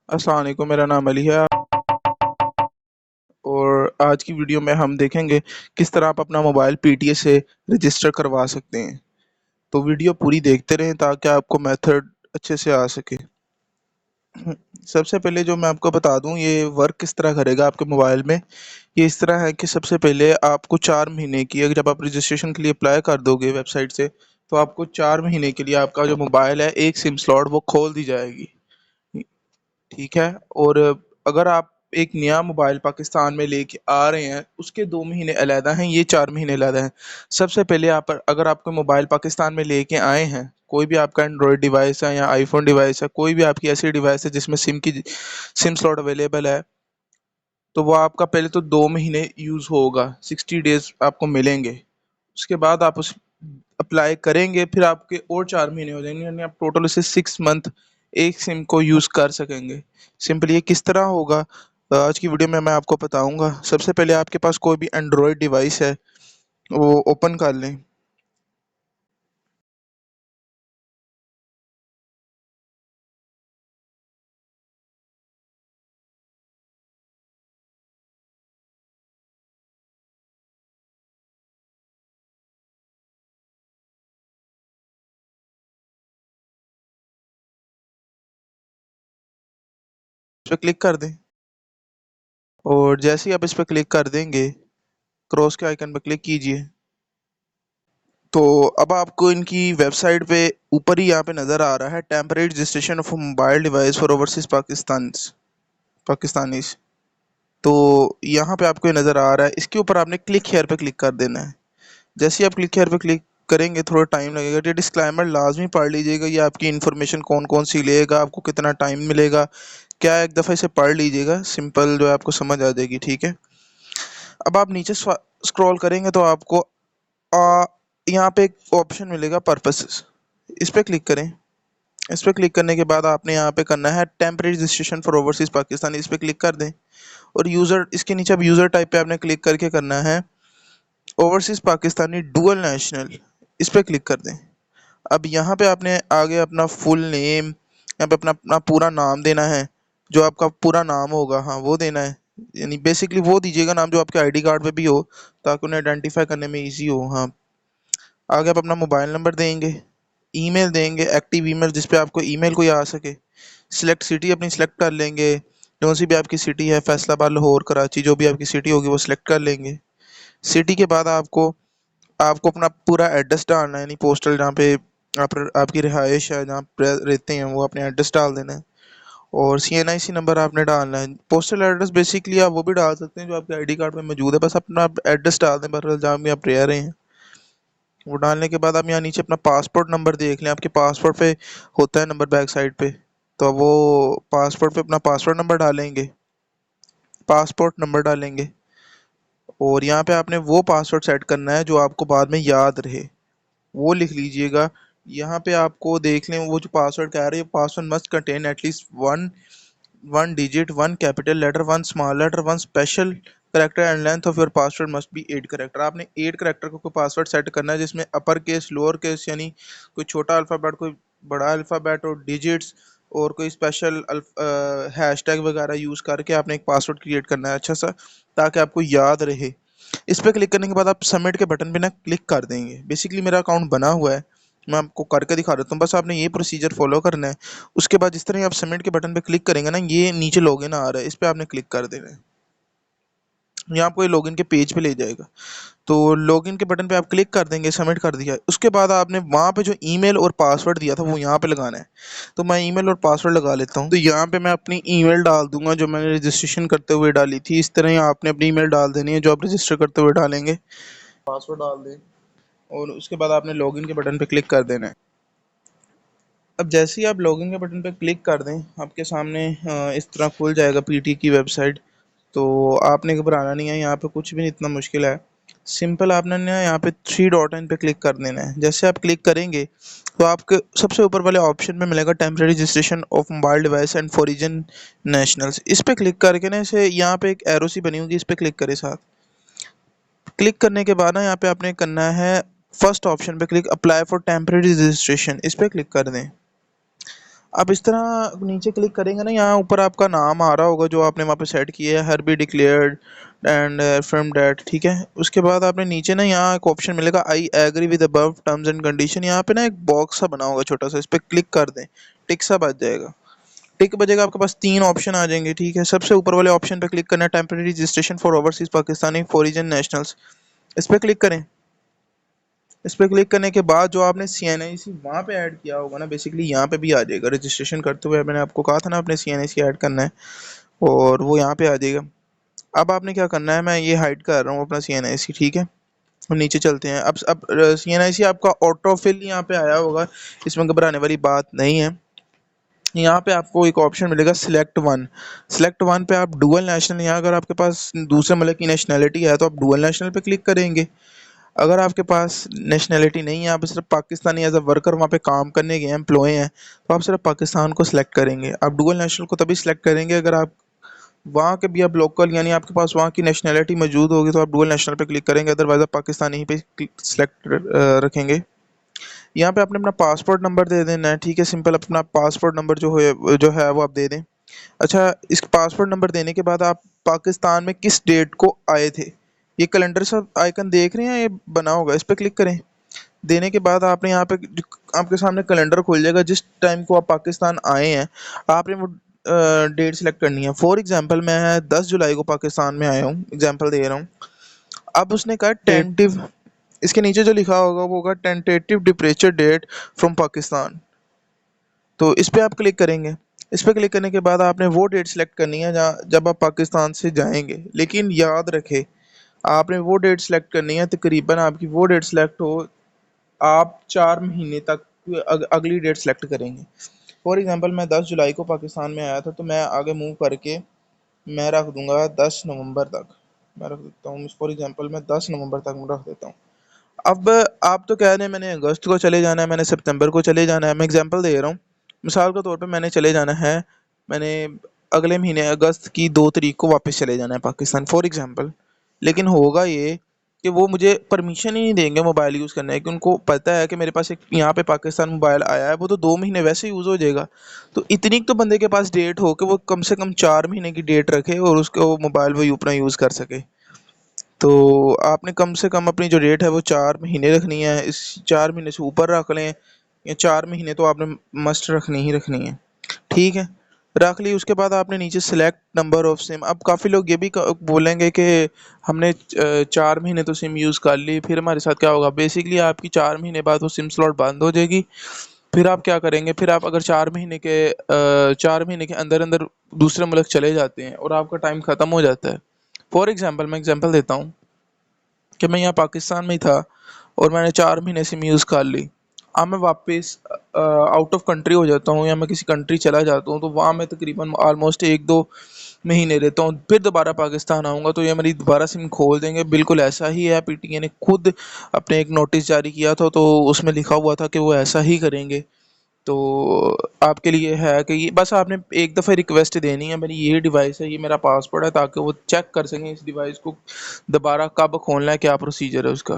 अस्सलाम वालेकुम, मेरा नाम अली है। और आज की वीडियो में हम देखेंगे किस तरह आप अपना मोबाइल पीटीए से रजिस्टर करवा सकते हैं। तो वीडियो पूरी देखते रहें ताकि आपको मेथड अच्छे से आ सके। सबसे पहले जो मैं आपको बता दूं ये वर्क किस तरह करेगा आपके मोबाइल में। ये इस तरह है कि सबसे पहले आपको 4 महीने की, अगर जब आप रजिस्ट्रेशन के लिए अप्लाई कर दोगे वेबसाइट से, तो आपको 4 महीने के लिए आपका जो मोबाइल है एक सिम स्लॉट वो खोल दी जाएगी। ठीक है। और अगर आप एक नया मोबाइल पाकिस्तान में लेके आ रहे हैं, उसके 2 महीने अलहदा हैं, ये 4 महीने अलहदा हैं। सबसे पहले आप, अगर आपको मोबाइल पाकिस्तान में लेके आए हैं, कोई भी आपका एंड्रॉयड डिवाइस है या आईफोन डिवाइस है, कोई भी आपकी ऐसी डिवाइस है जिसमें सिम स्लॉट अवेलेबल है, तो वो आपका पहले तो 2 महीने यूज़ होगा, 60 डेज आपको मिलेंगे। उसके बाद आप उस अप्लाई करेंगे, फिर आपके और 4 महीने हो जाएंगे, यानी आप टोटल उसे 6 मंथ एक सिम को यूज़ कर सकेंगे। सिंपली ये किस तरह होगा आज की वीडियो में मैं आपको बताऊंगा। सबसे पहले आपके पास कोई भी एंड्रॉयड डिवाइस है वो ओपन कर लें। इस पर क्लिक कर दें और जैसे ही आप इस पर क्लिक कर देंगे, क्रॉस के आइकन पर क्लिक कीजिए, तो अब आपको इनकी वेबसाइट पे ऊपर ही यहाँ पे नज़र आ रहा है temporary registration of mobile device for overseas Pakistanis. तो यहाँ पे आपको ये नज़र आ रहा है, इसके ऊपर आपने क्लिक हेयर पे क्लिक कर देना है। जैसे ही आप क्लिक हेयर पे क्लिक करेंगे थोड़ा टाइम लगेगा। ये डिस्क्लाइमर लाजमी पढ़ लीजिएगा, ये आपकी इन्फॉर्मेशन कौन कौन सी लेगा, आपको कितना टाइम मिलेगा, क्या एक दफ़ा इसे पढ़ लीजिएगा, सिंपल जो है आपको समझ आ जाएगी। ठीक है। अब आप नीचे स्क्रॉल करेंगे तो आपको आ, यहाँ पे एक ऑप्शन मिलेगा पर्पसेस, इस पे क्लिक करें। इस पे क्लिक करने के बाद आपने यहाँ पे करना है temporary registration for overseas Pakistan, इस पे क्लिक कर दें। और यूज़र, इसके नीचे अब यूज़र टाइप पे आपने क्लिक करके करना है ओवरसीज पाकिस्तानी डुअल नेशनल, इस पे क्लिक कर दें। अब यहाँ पे आपने आगे अपना फुल नेम, यहाँ पे अपना अपना पूरा नाम देना है, जो आपका पूरा नाम होगा हाँ वो देना है। यानी बेसिकली वो दीजिएगा नाम जो आपके आईडी कार्ड पे भी हो, ताकि उन्हें आइडेंटिफाई करने में इजी हो। हाँ, आगे आप अपना मोबाइल नंबर देंगे, ईमेल देंगे, एक्टिव ईमेल जिस पे आपको ईमेल कोई आ सके। सिलेक्ट सिटी अपनी सिलेक्ट कर लेंगे, कौन सी भी आपकी सिटी है, फैसलाबाद, लाहौर, कराची, जो भी आपकी सिटी होगी वो सिलेक्ट कर लेंगे। सिटी के बाद आपको आपको अपना पूरा एड्रेस डालना है, यानी पोस्टल जहाँ पे आपकी रिहाइश है, जहाँ पे रहते हैं, वो अपने एड्रेस डाल देना है। और CNIC नंबर आपने डालना है। पोस्टल एड्रेस बेसिकली आप वो भी डाल सकते हैं जो आपके आईडी कार्ड में मौजूद है, बस अपना एड्रेस डाल दें बहरहाल जहाँ भी आप रह रहे हैं। वो डालने के बाद आप यहाँ नीचे अपना पासपोर्ट नंबर देख लें, आपके पासपोर्ट पे होता है नंबर बैक साइड पे, तो वो पासपोर्ट पे अपना पासपोर्ट नंबर डालेंगे, पासपोर्ट नंबर डालेंगे। और यहाँ पे आपने वो पासवर्ड सेट करना है जो आपको बाद में याद रहे, वो लिख लीजिएगा। यहाँ पे आपको देख लें वो जो पासवर्ड कह रहे हैं, password must contain at least one one digit, one capital letter, one small letter, one special character and length of your password must be 8 character. आपने 8 करेक्टर को पासवर्ड सेट करना है, जिसमें अपर केस, लोअर केस, यानी कोई छोटा alphabet, कोई बड़ा अल्फ़ाबेट, और डिजिट्स, और कोई स्पेशल हैशटैग वगैरह यूज़ करके आपने एक पासवर्ड क्रिएट करना है अच्छा सा, ताकि आपको याद रहे। इस पे क्लिक करने के बाद आप सबमिट के बटन पे ना क्लिक कर देंगे। बेसिकली मेरा अकाउंट बना हुआ है, मैं आपको करके दिखा देता हूँ, बस आपने ये प्रोसीजर फॉलो करना है। उसके बाद जिस तरह ही आप सबमिट के बटन पे क्लिक करेंगे ना, ये नीचे लॉगिन आ रहा है, इस पे आपने क्लिक कर देना है। यहाँ आपको ये लॉगिन के पेज पे ले जाएगा। तो लॉगिन के बटन पे आप क्लिक कर देंगे, सबमिट कर दिया। उसके बाद आपने वहाँ पे जो ईमेल और पासवर्ड दिया था वो यहाँ पे लगाना है। तो मैं ईमेल और पासवर्ड लगा लेता हूँ। तो यहाँ पे मैं अपनी ईमेल डाल दूंगा जो मैंने रजिस्ट्रेशन करते हुए डाली थी। इस तरह ही आपने अपनी ईमेल डाल देनी है जो आप रजिस्टर करते हुए डालेंगे। पासवर्ड डाल दें और उसके बाद आपने लॉगिन के बटन पे क्लिक कर देना है। अब जैसे ही आप लॉगिन के बटन पे क्लिक कर दें, आपके सामने इस तरह खुल जाएगा पीटी की वेबसाइट। तो आपने घबराना नहीं है, यहाँ पे कुछ भी नहीं इतना मुश्किल है। सिंपल आपने ना यहाँ पे 3 डॉट इन पे क्लिक कर देना है। जैसे आप क्लिक करेंगे तो आपके सबसे ऊपर वाले ऑप्शन में मिलेगा temporary registration of mobile device and foreign nationals. इस पे क्लिक करके ना इसे यहाँ पे एक एरो सी बनी होगी, इस पे क्लिक करें। साथ क्लिक करने के बाद ना यहाँ पे आपने करना है फर्स्ट ऑप्शन पे click, apply for temporary registration, इस पे क्लिक कर दें। आप इस तरह नीचे क्लिक करेंगे ना, यहाँ ऊपर आपका नाम आ रहा होगा जो आपने वहाँ पे सेट किया है, hereby declared and from that, ठीक है। उसके बाद आपने नीचे ना यहाँ एक ऑप्शन मिलेगा, I agree with above terms and condition. यहाँ पे ना एक बॉक्स सा बना होगा छोटा सा, इस पर क्लिक कर दें, टिक सा बच जाएगा। टिक बजेगा, आपके पास 3 ऑप्शन आ जाएंगे, ठीक है। सबसे ऊपर वाले ऑप्शन पे क्लिक करना है, temporary registration for overseas Pakistani foreign nationals, इस पर क्लिक करें। इस पर क्लिक करने के बाद जो आपने CNIC वहाँ पे ऐड किया होगा ना, बेसिकली यहाँ पे भी आ जाएगा। रजिस्ट्रेशन करते हुए मैंने आपको कहा था ना अपने CNIC ऐड करना है, और वो यहाँ पे आ जाएगा। अब आपने क्या करना है, मैं ये हाइड कर रहा हूँ अपना CNIC, ठीक है। और नीचे चलते हैं। अब CNIC आपका ऑटो फिल यहाँ पे आया होगा, इसमें घबराने वाली बात नहीं है। यहाँ पे आपको एक ऑप्शन मिलेगा सिलेक्ट वन। सिलेक्ट वन पे आप डुअल नेशनल, यहाँ अगर आपके पास दूसरे मुल्क की नेशनैलिटी है तो आप डुअल नेशनल पे क्लिक करेंगे। अगर आपके पास नेशनैलिटी नहीं है, आप सिर्फ पाकिस्तानी एज अ वर्कर वहाँ पे काम करने गए, एम्प्लॉय हैं, तो आप सिर्फ पाकिस्तान को सिलेक्ट करेंगे। आप डुअल नेशनल को तभी सिलेक्ट करेंगे अगर आप वहाँ के भी आप लोकल, यानी आपके पास वहाँ की नेशनैलिटी मौजूद होगी तो आप डुअल नेशनल पे क्लिक करेंगे, अदरवाइज आप पाकिस्तानी ही पे सिलेक्ट रखेंगे। यहाँ पे आपने अपना पासपोर्ट नंबर दे देना है, ठीक है। सिंपल अपना पासपोर्ट नंबर जो है वो आप दे दें। अच्छा, इस पासपोर्ट नंबर देने के बाद आप पाकिस्तान में किस डेट को आए थे, ये कैलेंडर सा आइकन देख रहे हैं, ये बना होगा, इस पर क्लिक करें। देने के बाद आपने यहाँ पे आपके सामने कैलेंडर खुल जाएगा, जिस टाइम को आप पाकिस्तान आए हैं आपने वो डेट सेलेक्ट करनी है। फॉर एग्जांपल मैं 10 जुलाई को पाकिस्तान में आया हूँ, एग्जांपल दे रहा हूँ। अब उसने कहा डेट। टेंटिव, इसके नीचे जो लिखा होगा वो होगा टेंटेटिव डिपरेचर डेट फ्रॉम पाकिस्तान, तो इस पे आप क्लिक करेंगे। इस पे क्लिक करने के बाद आपने वो डेट सेलेक्ट करनी है जहाँ जब आप पाकिस्तान से जाएंगे, लेकिन याद रखें आपने वो डेट सेलेक्ट करनी है तकरीबन आपकी वो डेट सेलेक्ट हो, आप 4 महीने तक अगली डेट सेलेक्ट करेंगे। फॉर एग्जांपल मैं 10 जुलाई को पाकिस्तान में आया था, तो मैं आगे मूव करके मैं रख दूंगा 10 नवंबर तक, मैं रख देता हूँ। फॉर एग्जांपल मैं 10 नवंबर तक मैं रख देता हूँ। अब आप तो कह रहे हैं मैंने अगस्त को चले जाना है, मैंने सितंबर को चले जाना है, मैं एग्जांपल दे रहा हूँ। मिसाल के तौर पे मैंने चले जाना है, मैंने अगले महीने अगस्त की 2 तारीख को वापस चले जाना है पाकिस्तान, फॉर एग्जांपल। लेकिन होगा ये कि वो मुझे परमिशन ही नहीं देंगे मोबाइल यूज़ करने की, उनको पता है कि मेरे पास एक यहाँ पे पाकिस्तान मोबाइल आया है, वो तो 2 महीने वैसे यूज़ हो जाएगा। तो इतनी तो बंदे के पास डेट हो कि वो कम से कम 4 महीने की डेट रखे और उसको मोबाइल वो अपना यूज़ कर सके। तो आपने कम से कम अपनी जो रेट है वो 4 महीने रखनी है, इस 4 महीने से ऊपर रख लें, या 4 महीने तो आपने मस्ट रखनी ही रखनी है, ठीक है। रख ली, उसके बाद आपने नीचे सिलेक्ट नंबर ऑफ सिम। अब काफ़ी लोग ये भी बोलेंगे कि हमने 4 महीने तो सिम यूज़ कर ली, फिर हमारे साथ क्या होगा। बेसिकली आपकी 4 महीने बाद वो सिम स्लॉट बंद हो जाएगी। फिर आप क्या करेंगे, फिर आप अगर 4 महीने के अंदर अंदर दूसरे मुल्क चले जाते हैं और आपका टाइम ख़त्म हो जाता है। फॉर एग्जाम्पल मैं एग्जाम्पल देता हूँ कि मैं यहाँ पाकिस्तान में ही था और मैंने 4 महीने सिम यूज़ कर ली। अब मैं वापस आउट ऑफ कंट्री हो जाता हूँ या मैं किसी कंट्री चला जाता हूँ, तो वहाँ मैं तकरीबन ऑलमोस्ट 1-2 महीने रहता हूँ, फिर दोबारा पाकिस्तान आऊँगा तो ये मेरी दोबारा सिम खोल देंगे। बिल्कुल ऐसा ही है, PTA ने खुद अपने एक नोटिस जारी किया था तो उसमें लिखा हुआ था कि वो ऐसा ही करेंगे। तो आपके लिए है कि ये बस आपने एक दफ़ा रिक्वेस्ट देनी है, मेरी ये डिवाइस है, ये मेरा पासवर्ड है, ताकि वो चेक कर सकें इस डिवाइस को दोबारा कब खोलना है, क्या प्रोसीजर है उसका।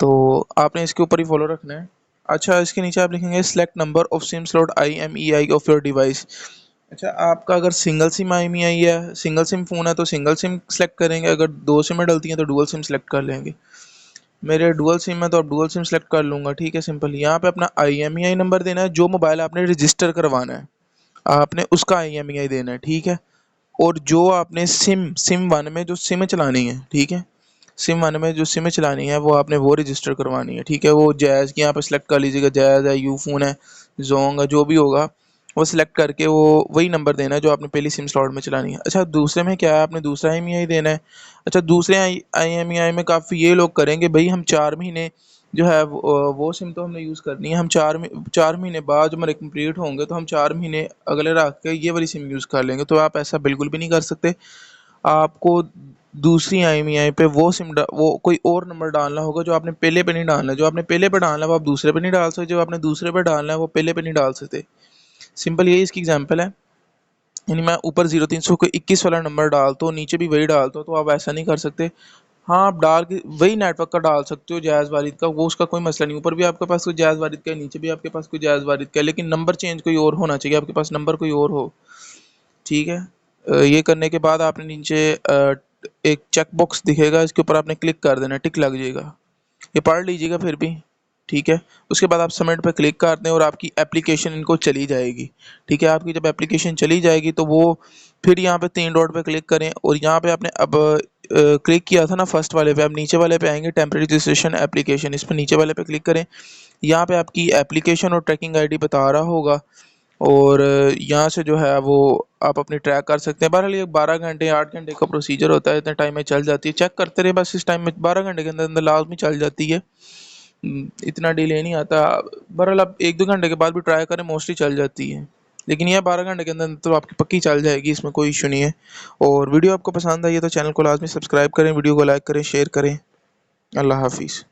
तो आपने इसके ऊपर ही फॉलो रखना है। अच्छा, इसके नीचे आप लिखेंगे select number of SIM slot IMEI of your device. अच्छा, आपका अगर सिंगल सिम IMEI है, सिंगल सिम फ़ोन है तो सिंगल सिम सेलेक्ट करेंगे, अगर 2 सिमें डलती हैं तो डुअल सिम सेलेक्ट कर लेंगे। मेरे डुअल सिम है तो अब डुअल सिम सेलेक्ट कर लूँगा, ठीक है। सिंपल यहाँ पे अपना IMEI नंबर देना है, जो मोबाइल आपने रजिस्टर करवाना है आपने उसका IMEI देना है, ठीक है। और जो आपने सिम वन में जो सिम चलानी है, ठीक है, सिम वन में जो सिम चलानी है वो आपने वो रजिस्टर करवानी है, ठीक है। वो जैज़ की यहाँ पे सेलेक्ट कर लीजिएगा, जैज़ है, यूफोन है, जोंग है, जो भी होगा वो सिलेक्ट करके वो वही नंबर देना है जो आपने पहली सिम स्लॉट में चलानी है। अच्छा, दूसरे में क्या है, आपने दूसरा IMEI देना है। अच्छा, दूसरे IMEI में काफ़ी ये लोग करेंगे, भाई हम 4 महीने जो है वो सिम तो हमने यूज़ करनी है, हम 4 महीने बाद जब हमारे कंप्लीट होंगे तो हम 4 महीने अगले रख के ये वाली सिम यूज़ कर लेंगे। तो आप ऐसा बिल्कुल भी नहीं कर सकते। आपको दूसरी IMEI पे वो कोई और नंबर डालना होगा जो आपने पहले पे नहीं डालना है। जो आपने पहले पे डालना है वो आप दूसरे पे नहीं डाल सकते, जो आपने दूसरे पे डालना है वो पहले पे नहीं डाल सकते। सिंपल यही इसकी एग्जांपल है। यानी मैं ऊपर 0300 को 21 वाला नंबर डालता हूँ, नीचे भी वही डालता हूँ, तो आप ऐसा नहीं कर सकते। हाँ, आप डाल के वही नेटवर्क का डाल सकते हो, जायज़ वालिद का, वो उसका कोई मसला नहीं। ऊपर भी आपके पास कोई जायज़ वालिद का है, नीचे भी आपके पास कोई जायज़ वालिद का है, लेकिन नंबर चेंज कोई और होना चाहिए, आपके पास नंबर कोई और हो। ठीक है। ये करने के बाद आपने नीचे एक चेक बॉक्स दिखेगा, इसके ऊपर आपने क्लिक कर देना, टिक लग जाएगा। ये पढ़ लीजिएगा फिर भी। ठीक है। उसके बाद आप सबमिट पे क्लिक कर दें और आपकी एप्लीकेशन इनको चली जाएगी। ठीक है। आपकी जब एप्लीकेशन चली जाएगी तो वो फिर यहाँ पे 3 डॉट पे क्लिक करें और यहाँ पे आपने अब क्लिक किया था ना फर्स्ट वाले पे, आप नीचे वाले पे आएंगे, टेम्परेरी रजिस्ट्रेशन एप्लीकेशन, इस पर नीचे वाले पे क्लिक करें। यहाँ पे आपकी एप्लीकेशन और ट्रैकिंग आईडी बता रहा होगा और यहाँ से जो है वो आप अपनी ट्रैक कर सकते हैं। बहरहाल ये 12 घंटे 8 घंटे का प्रोसीजर होता है, इतने टाइम में चल जाती है। चेक करते रहे बस, इस टाइम में 12 घंटे के अंदर अंदर लाजमी चल जाती है। इतना डिले नहीं आता। बहरहाल आप 1-2 घंटे के बाद भी ट्राई करें, मोस्टली चल जाती है। लेकिन यह 12 घंटे के अंदर तो आपकी पक्की चल जाएगी, इसमें कोई इशू नहीं है। और वीडियो आपको पसंद आई है तो चैनल को लाजमी सब्सक्राइब करें, वीडियो को लाइक करें, शेयर करें। अल्लाह हाफिज़।